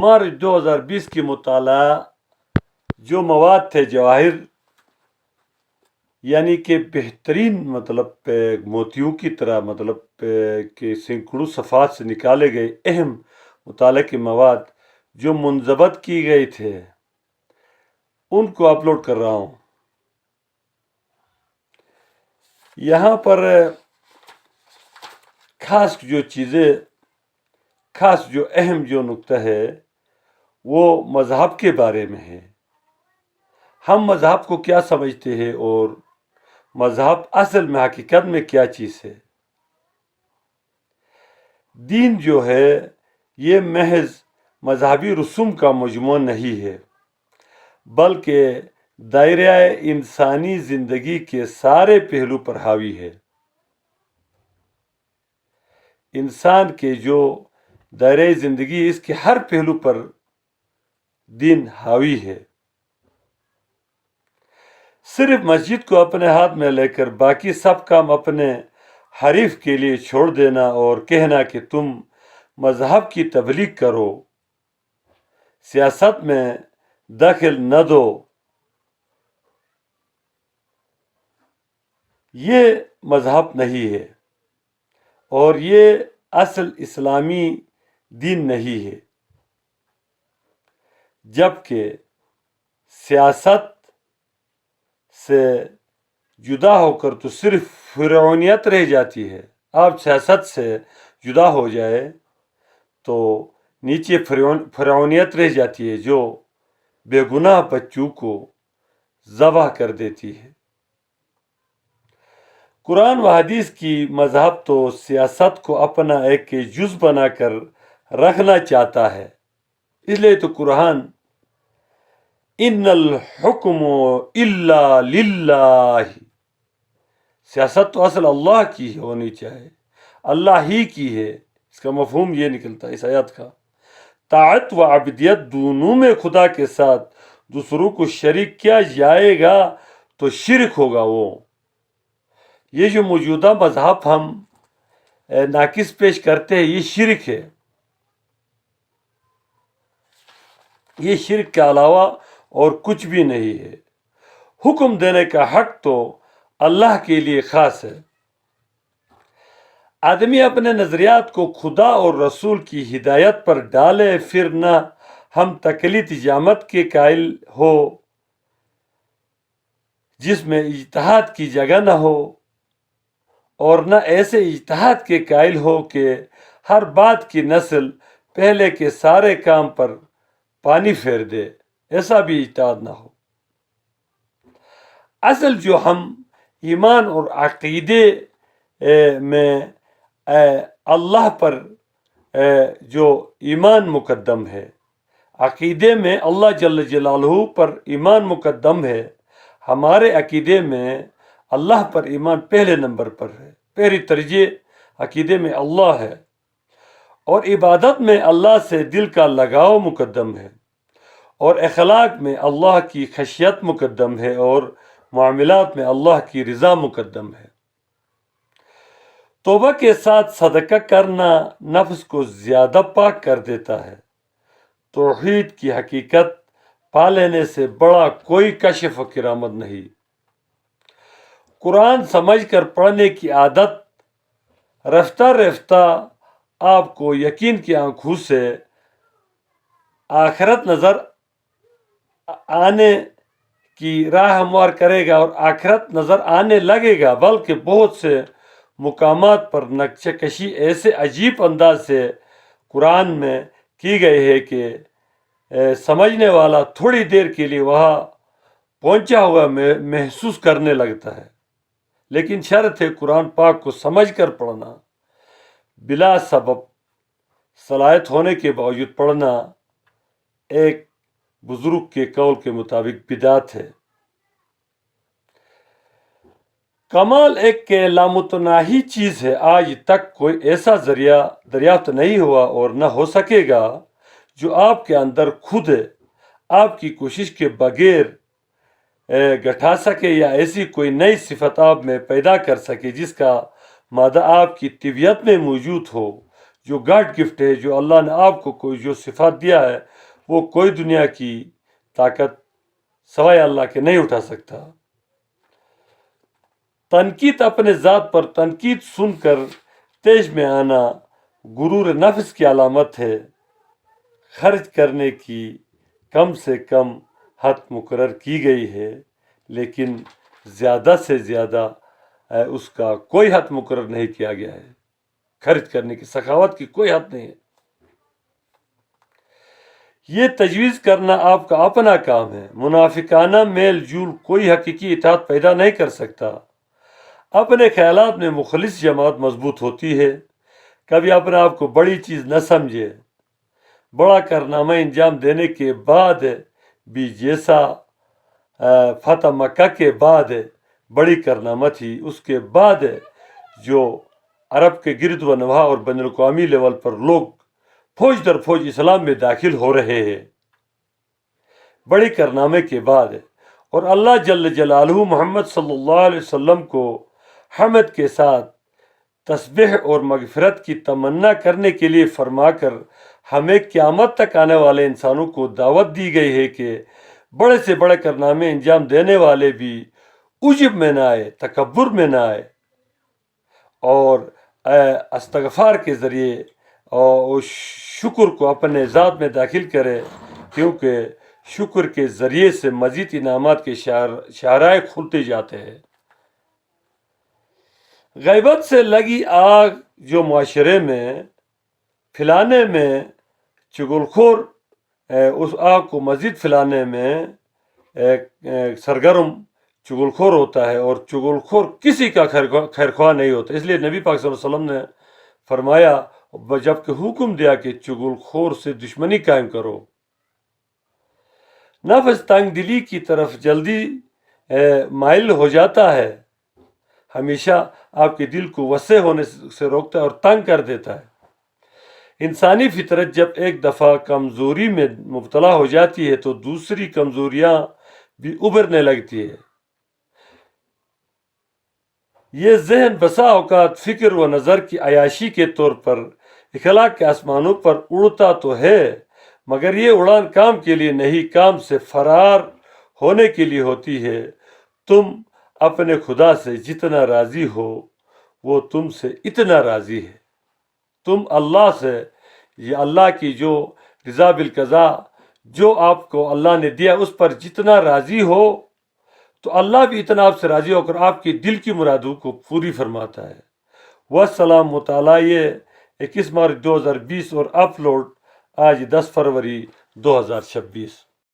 مارچ 2020 کی مطالعہ جو مواد تھے جواہر یعنی کہ بہترین مطلب موتیوں کی طرح مطلب کہ سینکڑوں صفحات سے نکالے گئے اہم مطالعے کے مواد جو منضبط کی گئے تھے ان کو اپلوڈ کر رہا ہوں. یہاں پر خاص جو اہم جو نقطہ ہے وہ مذہب کے بارے میں ہے. ہم مذہب کو کیا سمجھتے ہیں اور مذہب اصل میں حقیقت میں کیا چیز ہے. دین جو ہے یہ محض مذہبی رسوم کا مجموعہ نہیں ہے بلکہ دائرہ انسانی زندگی کے سارے پہلو پر حاوی ہے. انسان کے جو دائرہ زندگی اس کے ہر پہلو پر دین حاوی ہے. صرف مسجد کو اپنے ہاتھ میں لے کر باقی سب کام اپنے حریف کے لیے چھوڑ دینا اور کہنا کہ تم مذہب کی تبلیغ کرو، سیاست میں دخل نہ دو، یہ مذہب نہیں ہے اور یہ اصل اسلامی دین نہیں ہے. جبکہ سیاست سے جدا ہو کر تو صرف فرعونیت رہ جاتی ہے. آپ سیاست سے جدا ہو جائے تو نیچے فرعونیت رہ جاتی ہے جو بے گناہ بچوں کو ذبح کر دیتی ہے. قرآن و حدیث کی مذہب تو سیاست کو اپنا ایک جز بنا کر رکھنا چاہتا ہے. اس لیے تو قرآن ان الحکم الا للہ، سیاست تو اصل اللہ کی ہونی چاہیے، اللہ ہی کی ہے. اس کا مفہوم یہ نکلتا ہے اس آیت کا. طاعت و عبدیت دونوں میں خدا کے ساتھ دوسروں کو شریک کیا جائے گا تو شرک ہوگا. یہ جو موجودہ مذہب ہم ناقص پیش کرتے ہیں یہ شرک ہے. یہ شرک کے علاوہ اور کچھ بھی نہیں ہے. حکم دینے کا حق تو اللہ کے لیے خاص ہے. آدمی اپنے نظریات کو خدا اور رسول کی ہدایت پر ڈالے، پھر نہ ہم تقلید جامت کے قائل ہو جس میں اجتہاد کی جگہ نہ ہو، اور نہ ایسے اجتہاد کے قائل ہو کہ ہر بات کی نسل پہلے کے سارے کام پر پانی پھیر دے. ایسا بھی اجتہاد نہ ہو. اصل جو ہم ایمان اور عقیدے میں اللہ پر جو ایمان مقدم ہے، عقیدے میں اللہ جل جلالہ پر ایمان مقدم ہے. ہمارے عقیدے میں اللہ پر ایمان پہلے نمبر پر ہے. پہلی ترجیح عقیدے میں اللہ ہے، اور عبادت میں اللہ سے دل کا لگاؤ مقدم ہے، اور اخلاق میں اللہ کی خشیت مقدم ہے، اور معاملات میں اللہ کی رضا مقدم ہے. توبہ کے ساتھ صدقہ کرنا نفس کو زیادہ پاک کر دیتا ہے. توحید کی حقیقت پا لینے سے بڑا کوئی کشف و کرامت نہیں. قرآن سمجھ کر پڑھنے کی عادت رفتہ رفتہ آپ کو یقین کی آنکھوں سے آخرت نظر آنے کی راہ ہموار کرے گا اور آخرت نظر آنے لگے گا. بلکہ بہت سے مقامات پر نقشہ کشی ایسے عجیب انداز سے قرآن میں کی گئی ہے کہ سمجھنے والا تھوڑی دیر کے لیے وہاں پہنچا ہوا محسوس کرنے لگتا ہے. لیکن شرط ہے قرآن پاک کو سمجھ کر پڑھنا. بلا سبب صلاحیت ہونے کے باوجود پڑھنا ایک بزرگ کے قول کے مطابق بدعت ہے. کمال ایک لامتناہی چیز ہے. آج تک کوئی ایسا ذریعہ دریافت نہیں ہوا اور نہ ہو سکے گا جو آپ کے اندر خود آپ کی کوشش کے بغیر گٹھا سکے، یا ایسی کوئی نئی صفت آپ میں پیدا کر سکے جس کا مادہ آپ کی طبیعت میں موجود ہو، جو گاڈ گفٹ ہے، جو اللہ نے آپ کو کوئی جو صفات دیا ہے، وہ کوئی دنیا کی طاقت سوائے اللہ کے نہیں اٹھا سکتا۔ تنقید اپنے ذات پر تنقید سن کر تیش میں آنا غرور نفس کی علامت ہے۔ خرچ کرنے کی کم سے کم حد مقرر کی گئی ہے، لیکن زیادہ سے زیادہ اس کا کوئی حد مقرر نہیں کیا گیا ہے۔ خرچ کرنے کی، سخاوت کی کوئی حد نہیں ہے۔ یہ تجویز کرنا آپ کا اپنا کام ہے۔ منافقانہ میل جول کوئی حقیقی اطاعت پیدا نہیں کر سکتا۔ اپنے خیالات میں مخلص جماعت مضبوط ہوتی ہے۔ کبھی اپنے آپ کو بڑی چیز نہ سمجھے۔ بڑا کارنامہ انجام دینے کے بعد بھی، جیسا فتح مکہ کے بعد بڑی کارنامہ تھی، اس کے بعد جو عرب کے گرد و نواح اور بین الاقوامی لیول پر لوگ فوج در فوج اسلام میں داخل ہو رہے ہیں، بڑی کارنامے کے بعد، اور اللہ جل جلالہ محمد صلی اللہ علیہ وسلم کو حمد کے ساتھ تسبیح اور مغفرت کی تمنا کرنے کے لیے فرما کر ہمیں قیامت تک آنے والے انسانوں کو دعوت دی گئی ہے کہ بڑے سے بڑے کارنامے انجام دینے والے بھی عجب میں نہ آئے، تکبر میں نہ آئے، اور استغفار کے ذریعے اور شکر کو اپنے ذات میں داخل کرے، کیونکہ شکر کے ذریعے سے مزید انعامات کے شعرائے کھلتے جاتے ہیں۔ غیبت سے لگی آگ جو معاشرے میں پھیلانے میں چغل خور اس آگ کو مزید پھیلانے میں سرگرم چغل خور ہوتا ہے، اور چغل خور کسی کا خیر خواہ نہیں ہوتا۔ اس لیے نبی پاک صلی اللہ علیہ وسلم نے فرمایا، جب کہ حکم دیا کہ چغل خور سے دشمنی قائم کرو۔ نفس تنگ دلی کی طرف جلدی مائل ہو جاتا ہے، ہمیشہ آپ کے دل کو وسیع ہونے سے روکتا ہے اور تنگ کر دیتا ہے۔ انسانی فطرت جب ایک دفعہ کمزوری میں مبتلا ہو جاتی ہے تو دوسری کمزوریاں بھی ابھرنے لگتی ہے۔ یہ ذہن بسا اوقات فکر و نظر کی عیاشی کے طور پر اخلاق کے آسمانوں پر اڑتا تو ہے، مگر یہ اڑان کام کے لیے نہیں، کام سے فرار ہونے کے لیے ہوتی ہے۔ تم اپنے خدا سے جتنا راضی ہو وہ تم سے اتنا راضی ہے۔ تم اللہ سے، یہ اللہ کی جو رضا بالقضاء جو آپ کو اللہ نے دیا اس پر جتنا راضی ہو تو اللہ بھی اتنا آپ سے راضی ہو کر آپ کی دل کی مرادوں کو پوری فرماتا ہے۔ والسلام، مطالعہ 21 مارچ 2020 اور اپلوڈ آج 10 فروری 2026۔